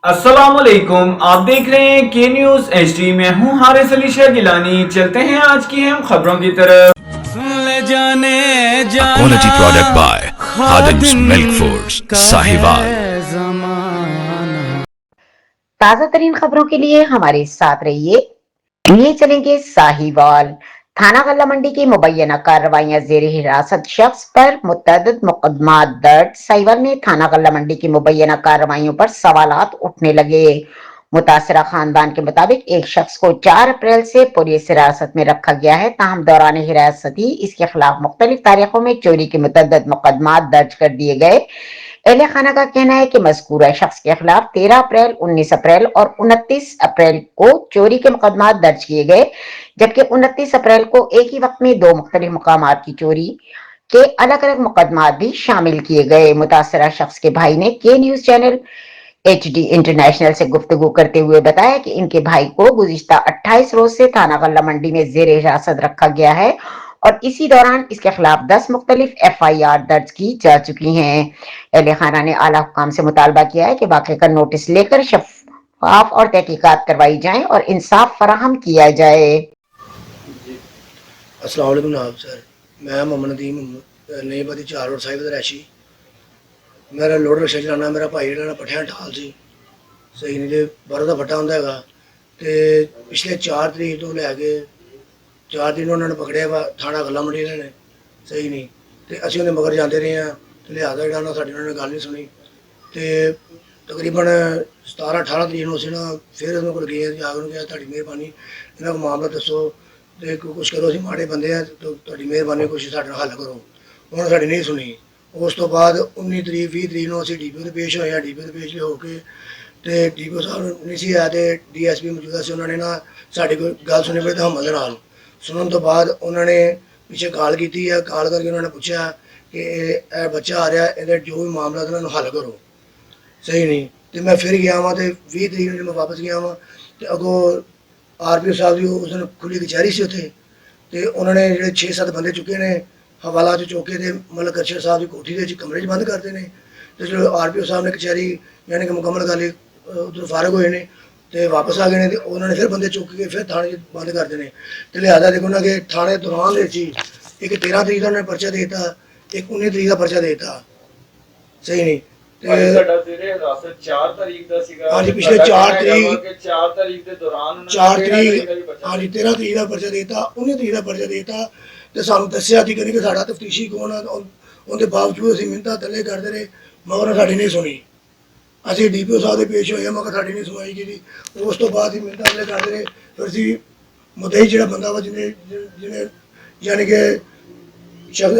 अस्सलामुअलैकुम, आप देख रहे हैं के न्यूज एचडी में हूं हारिस अली शाह गिलानी। चलते हैं आज की हम खबरों की तरफ। ले जाने जाना quality product by Khadim's Milk Foods, Sahiwal। ताजा तरीन खबरों के लिए हमारे साथ रहिए। लिए चलेंगे साहिवाल। थाना गल्ला मंडी की मुबैना कार्रवाइयां जेर हिरासत शख्स पर मुतअद्दिद मुकदमा दर्ज। साहिवाल में थाना गल्ला मंडी की मुबैना कार्रवाइयों पर सवालात उठने लगे। मुतासरा खानदान के मुताबिक एक शख्स को 4 अप्रैल से पुलिस हिरासत में रखा गया है। ताहम दौरान हिरासती इसके खिलाफ मुख्तलिफ तारीखों में चोरी के मुतअद्दिद मुकदमा दर्ज कर दिए गए। एहले खाना का कहना है कि मज़कूरा शख्स के खिलाफ 13 अप्रैल, 19 अप्रैल और 29 अप्रैल को चोरी के मुकदमा दर्ज किए गए, जबकि 29 अप्रैल को एक ही वक्त में 2 मुख्तलिफ मकामात की चोरी के अलग अलग मुकदमा भी शामिल किए गए। मुतासरा शख्स के भाई ने के न्यूज चैनल HD इंटरनेशनल से गुफ्तगू करते हुए बताया कि इनके भाई को गुज़िश्ता 28 रोज से थाना गल्ला मंडी में जेर हिरासत रखा गया है और इसी दौरान इसके खिलाफ 10 मुख्तलिफ FIR दर्ज की जा चुकी हैं। अहले खाना ने आला हुकाम से मुतालबा किया है कि वाक़े का नोटिस लेकर शफाफ और तहकीकात करवाई जाए और इंसाफ फराहम किया जाए। अस्सलाम वालेकुम जनाब सर, मैं मोहम्मद नदीम नई बदी 4 रोड साहिब रैशी। मेरा लोड रिक्शा चलाना, मेरा भाई ਜਿਹੜਾ ਪੱਠਿਆਂ ਢਾਲ ਸੀ ਸਹੀ ਨਹੀਂ ਤੇ ਬਾਹਰੋਂ ਦਾ ਫੱਟਾ ਹੁੰਦਾ ਹੈਗਾ ਤੇ ਪਿਛਲੇ 4 ਤਰੀਕ ਤੋਂ ਲੈ ਕੇ 4 ਦਿਨ ਉਹਨਾਂ ਨੇ ਪਕੜਿਆ ਵਾ ਥਾਣਾ ਗੱਲਾ ਮੰਡੀ ਇਹਨਾਂ ਨੇ ਸਹੀ ਨਹੀਂ ਤੇ ਅਸੀਂ ਉਹਦੇ ਮਗਰ ਜਾਂਦੇ ਰਹੇ ਆ ਤੇ ਲਿਆਦਾ ਜਿਹੜਾ ਨਾ ਸਾਡੀ ਉਹਨਾਂ ਨੇ ਗੱਲ ਨਹੀਂ ਸੁਣੀ ਤੇ ਤਕਰੀਬਨ 17-18 ਤਰੀਕ ਨੂੰ ਅਸੀਂ ਨਾ ਫਿਰ ਉਹਨਾਂ ਕੋਲ ਗਏ ਜਾ ਕੇ ਕਿਹਾ ਤੁਹਾਡੀ ਮਿਹਰਬਾਨੀ ਇਹਨਾਂ ਦਾ ਮਾਮਲਾ ਦੱਸੋ ਤੇ ਕੁਛ ਕਰੋ, ਅਸੀਂ ਮਾੜੇ ਬੰਦੇ ਆ ਤੁਹਾਡੀ ਮਿਹਰਬਾਨੀ ਕੁਛ ਸਾਡੇ ਨਾਲ ਹੱਲ ਕਰੋ। ਉਹਨਾਂ ਸਾਡੀ ਨਹੀਂ ਸੁਣੀ। ਉਸ ਤੋਂ ਬਾਅਦ 19 ਤਰੀਕ 20 ਤਰੀਕ ਨੂੰ ਅਸੀਂ DPO 'ਤੇ ਪੇਸ਼ ਹੋਏ ਹਾਂ। DPO 'ਤੇ ਪੇਸ਼ ਹੋ ਕੇ ਤੇ DPO ਸਾਹਿਬ ਨਹੀਂ ਸੀ ਆਇਆ ਤੇ DSP ਮੌਜੂਦਾ ਸੀ। ਉਹਨਾਂ ਨੇ ਨਾ ਸਾਡੀ ਕੋਈ ਗੱਲ ਸੁਣੀ ਪਈ ਤਾਂ ਹਮਲ ਨਾਲ ਸੁਣਨ ਤੋਂ ਬਾਅਦ ਉਹਨਾਂ ਨੇ ਪਿੱਛੇ ਕਾਲ ਕੀਤੀ ਹੈ। ਕਾਲ ਕਰਕੇ ਉਹਨਾਂ ਨੇ ਪੁੱਛਿਆ ਕਿ ਇਹ ਬੱਚਾ ਆ ਰਿਹਾ, ਇਹਦੇ ਜੋ ਵੀ ਮਾਮਲਾ ਉਹਨਾਂ ਨੂੰ ਹੱਲ ਕਰੋ ਸਹੀ ਨਹੀਂ। ਤੇ ਮੈਂ ਫਿਰ ਗਿਆ ਵਾਂ ਤੇ 20 ਤਰੀਕ ਨੂੰ ਮੈਂ ਵਾਪਸ ਗਿਆ ਵਾਂ ਤੇ ਅੱਗੋਂ RPO ਸਾਹਿਬ ਦੀ ਉਸ ਦਿਨ ਖੁੱਲੀ ਕਚਹਿਰੀ ਸੀ ਉੱਥੇ ਤੇ ਉਹਨਾਂ ਨੇ ਜਿਹੜੇ 6-7 ਬੰਦੇ ਚੁੱਕੇ ਨੇ ਹਵਾਲਾ 'ਚ ਚੌਕੇ ਦੇ ਮਲਕ ਅਰਸ਼ਦ ਸਾਹਿਬ ਦੀ ਕੋਠੀ ਦੇ ਵਿੱਚ ਕਮਰੇ 'ਚ ਬੰਦ ਕਰਦੇ ਨੇ ਤੇ ਜਦੋਂ RPO ਸਾਹਿਬ ਨੇ ਕਚਹਿਰੀ ਯਾਨੀ ਕਿ ਮੁਕੰਮਲ ਕਰ ਲਈ ਉੱਧਰੋਂ ਫਾਰਗ ਹੋਏ ਨੇ ਤੇ ਵਾਪਸ ਆ ਗਏ ਨੇ ਤੇ ਉਹਨਾਂ ਨੇ ਫਿਰ ਬੰਦੇ ਚੁੱਕ ਕੇ ਫਿਰ ਥਾਣੇ 'ਚ ਬੰਦ ਕਰਦੇ ਨੇ ਤੇ ਲਿਆਦਾ ਦੇਖੋ ਨਾ ਕਿ ਥਾਣੇ ਦੌਰਾਨ ਦੇ ਵਿੱਚ ਹੀ ਇੱਕ 13 ਤਰੀਕ ਦਾ ਉਹਨਾਂ ਨੇ ਪਰਚਾ ਦੇ ਦਿੱਤਾ, ਇੱਕ 19 ਤਰੀਕ ਦਾ ਪਰਚਾ ਦੇ ਦਿੱਤਾ ਸਹੀ ਨਹੀਂ ਤੇ ਸਾਡਾ ਜਿਹੜੇ ਹਿਰਾਸਤ 4 ਤਾਰੀਖ ਦਾ ਸੀਗਾ। ਹਾਂਜੀ ਪਿਛਲੇ 4 ਤਰੀਕ 4 ਤਾਰੀਖ ਦੇ ਦੌਰਾਨ 4 ਤਰੀਕ ਹਾਂਜੀ 13 ਤਰੀਕ ਦਾ ਪਰਚਾ ਦੇ ਦਿੱਤਾ, 19 ਤਰੀਕ ਦਾ ਪਰਚਾ ਦੇ ਦਿੱਤਾ ਤੇ ਸਾਨੂੰ ਦੱਸਿਆ ਸੀ ਕਿ ਸਾਡਾ ਤਫਤੀਸ਼ੀ ਕੌਣ ਆ। ਉਹਦੇ ਬਾਵਜੂਦ ਅਸੀਂ ਮਿੰਨਤਾਂ ਥੱਲੇ ਕਰਦੇ ਰਹੇ ਮਗਰ ਸਾਡੀ ਨਹੀਂ ਸੁਣੀ। ਅਸੀਂ DPO ਸਾਹਿਬ ਦੇ ਪੇਸ਼ ਹੋਏ ਮਗਰ ਸਾਡੀ ਨਹੀਂ ਸੁਣਵਾਈ ਕੀਤੀ। ਉਸ ਤੋਂ ਬਾਅਦ ਹੀ ਮਿੰਨਤਾਂ ਥੱਲੇ ਕਰਦੇ ਰਹੇ। ਫਿਰ ਅਸੀਂ ਮੁਦਈ ਜਿਹੜਾ ਬੰਦਾ ਵਾ ਜਿਹਨੇ ਯਾਨੀ ਕਿ ਸ਼ਖਸ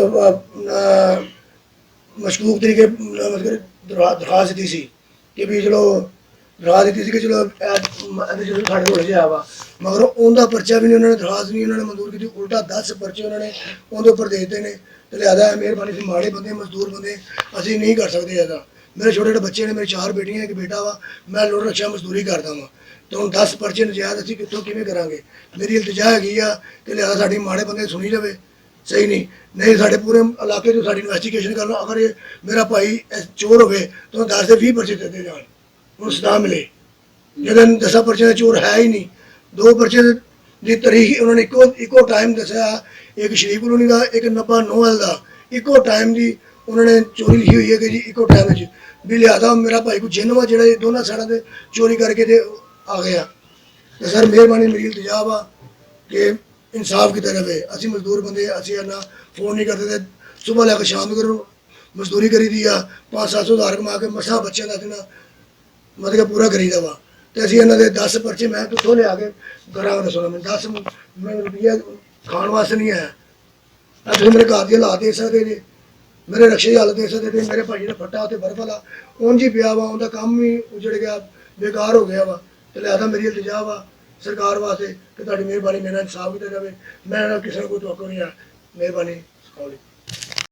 ਮਸ਼ਕੂਕ ਤਰੀਕੇ ਮਤਲਬ ਦਰਖਾਸਤ ਦਿੱਤੀ ਸੀ ਕਿ ਵੀ ਚਲੋ ਦਰਖਾਸਤ ਦਿੱਤੀ ਸੀ ਕਿ ਚਲੋ ਜਦੋਂ ਸਾਡੇ ਕੋਲ ਜਿਹਾ ਵਾ ਮਗਰ ਉਹਦਾ ਪਰਚਾ ਵੀ ਨਹੀਂ ਉਹਨਾਂ ਨੇ ਦਰਖਾਸਤ ਨਹੀਂ ਉਹਨਾਂ ਨੇ ਮਨਜ਼ੂਰ ਕੀਤੀ, ਉਲਟਾ 10 ਪਰਚੇ ਉਹਨਾਂ ਨੇ ਉਹਦੇ ਉੱਪਰ ਦੇ ਦਿੱਤੇ ਨੇ ਤੇ ਲਿਆਦਾ ਮਿਹਰਬਾਨੀ ਸੀ ਮਾੜੇ ਬੰਦੇ ਮਜ਼ਦੂਰ ਬੰਦੇ ਅਸੀਂ ਨਹੀਂ ਕਰ ਸਕਦੇ ਇਹਦਾ। ਮੇਰੇ ਛੋਟੇ ਛੋਟੇ ਬੱਚੇ ਨੇ, ਮੇਰੇ 4 ਬੇਟੀਆਂ ਇੱਕ ਬੇਟਾ ਵਾ, ਮੈਂ ਲੋਡ ਰਿਕਸ਼ਾ ਮਜ਼ਦੂਰੀ ਕਰਦਾ ਵਾਂ ਤੇ ਹੁਣ 10 ਪਰਚੇ ਨਜਾਇਜ਼ ਅਸੀਂ ਕਿੱਥੋਂ ਕਿਵੇਂ ਕਰਾਂਗੇ। ਮੇਰੀ ਇਲਤਜਾ ਹੈਗੀ ਆ ਕਿ ਲਿਆਦਾ ਸਾਡੀ ਮਾੜੇ ਬੰਦੇ ਸੁਣੀ ਜਾਵੇ ਸਹੀ ਨਹੀਂ ਸਾਡੇ ਪੂਰੇ ਇਲਾਕੇ 'ਚ ਸਾਡੀ ਇਨਵੈਸਟੀਗੇਸ਼ਨ ਕਰ ਲਓ। ਅਗਰ ਇਹ ਮੇਰਾ ਭਾਈ ਚੋਰ ਹੋਵੇ ਤਾਂ 10 ਦੇ 20 ਪਰਚੇ ਦਿੱਤੇ ਜਾਣ, ਹੁਣ ਸਜ਼ਾ ਮਿਲੇ। ਜਦੋਂ 10 ਪਰਚੇ ਦਾ ਚੋਰ ਹੈ ਹੀ ਨਹੀਂ। 2 ਪਰਚੇ ਦੀ ਤਾਰੀਖ ਉਹਨਾਂ ਨੇ ਇੱਕੋ ਟਾਈਮ ਦੱਸਿਆ, ਇੱਕ ਸ਼ਰੀਫ ਕਲੋਨੀ ਦਾ, ਇੱਕ ਨੱਬਾ ਨੋਹਲ ਦਾ, ਇੱਕੋ ਟਾਈਮ ਦੀ ਉਹਨਾਂ ਨੇ ਚੋਰੀ ਲਿਖੀ ਹੋਈ ਹੈ ਕਿ ਜੀ ਇੱਕੋ ਟਾਈਮ ਵਿੱਚ ਵੀ ਲਿਆਦਾ ਮੇਰਾ ਭਾਈ ਕੋਈ ਜਿੰਨ ਵਾ ਜਿਹੜਾ ਇਹ ਦੋਨਾਂ ਸਾਈਡਾਂ 'ਤੇ ਚੋਰੀ ਕਰਕੇ ਤੇ ਆ ਗਿਆ। ਤੇ ਸਰ ਮਿਹਰਬਾਨੀ ਮੇਰੀ ਇਲਤਜਾ ਵਾ ਕਿ इंसाफ की तरफ है। ਅਸੀਂ ਮਜ਼ਦੂਰ ਬੰਦੇ ਅਸੀਂ ਨਾ ਫੋਨ ਨਹੀਂ ਕਰਦੇ ਤੇ ਸਵੇਰ ਲੈ ਕੇ ਸ਼ਾਮ ਤੱਕ ਮਜ਼ਦੂਰੀ ਕਰੀ ਦੀ ਆ 500-700 ਹਜ਼ਾਰ ਕਮਾ ਕੇ ਮਸਾਂ ਬੱਚਿਆਂ ਦਾ ਨਾ ਮਤਲਬ ਪੂਰਾ ਕਰੀਦਾ ਵਾ ਤੇ ਅਸੀਂ ਇਹਨਾਂ ਦੇ 10 ਪਰਚੇ ਮੈਂ ਕਿੱਥੋਂ ਲਿਆ ਕੇ ਕਰਾਂਗਾ ਦੱਸੋ। ਮੈਂ 10 ਮੈਂ ਰੁਪਈਆ ਖਾਣ ਵਾਸਤੇ ਨਹੀਂ ਆਇਆ। ਤੁਸੀਂ ਮੇਰੇ ਘਰ ਦੀ ਹਾਲਾਤ ਦੇਖ ਸਕਦੇ ਜੀ, ਮੇਰੇ ਰਕਸ਼ੇ ਦੀ ਹਾਲਤ ਦੇਖ ਸਕਦੇ ਜੀ। ਮੇਰੇ ਭਾਈ ਦਾ ਫੱਟਾ ਉੱਤੇ ਬਰਫ ਵਾਲਾ ਉਂਝ ਹੀ ਪਿਆ ਵਾ, ਉਹਦਾ ਕੰਮ ਵੀ ਉਜੜ ਗਿਆ, ਬੇਕਾਰ ਹੋ ਗਿਆ ਵਾ ਤੇ ਲਿਆਦਾ ਮੇਰੀ ਇਲਤਜਾ ਵਾ ਸਰਕਾਰ ਵਾਸਤੇ ਕਿ ਤੁਹਾਡੀ ਮਿਹਰਬਾਨੀ ਮੇਰੇ ਨਾਲ ਇਨਸਾਫ ਕੀਤਾ ਜਾਵੇ। ਮੈਂ ਕਿਸੇ ਨੂੰ ਕੋਈ ਤਵੱਕੋ ਨਹੀਂ ਆ। ਮਿਹਰਬਾਨੀ।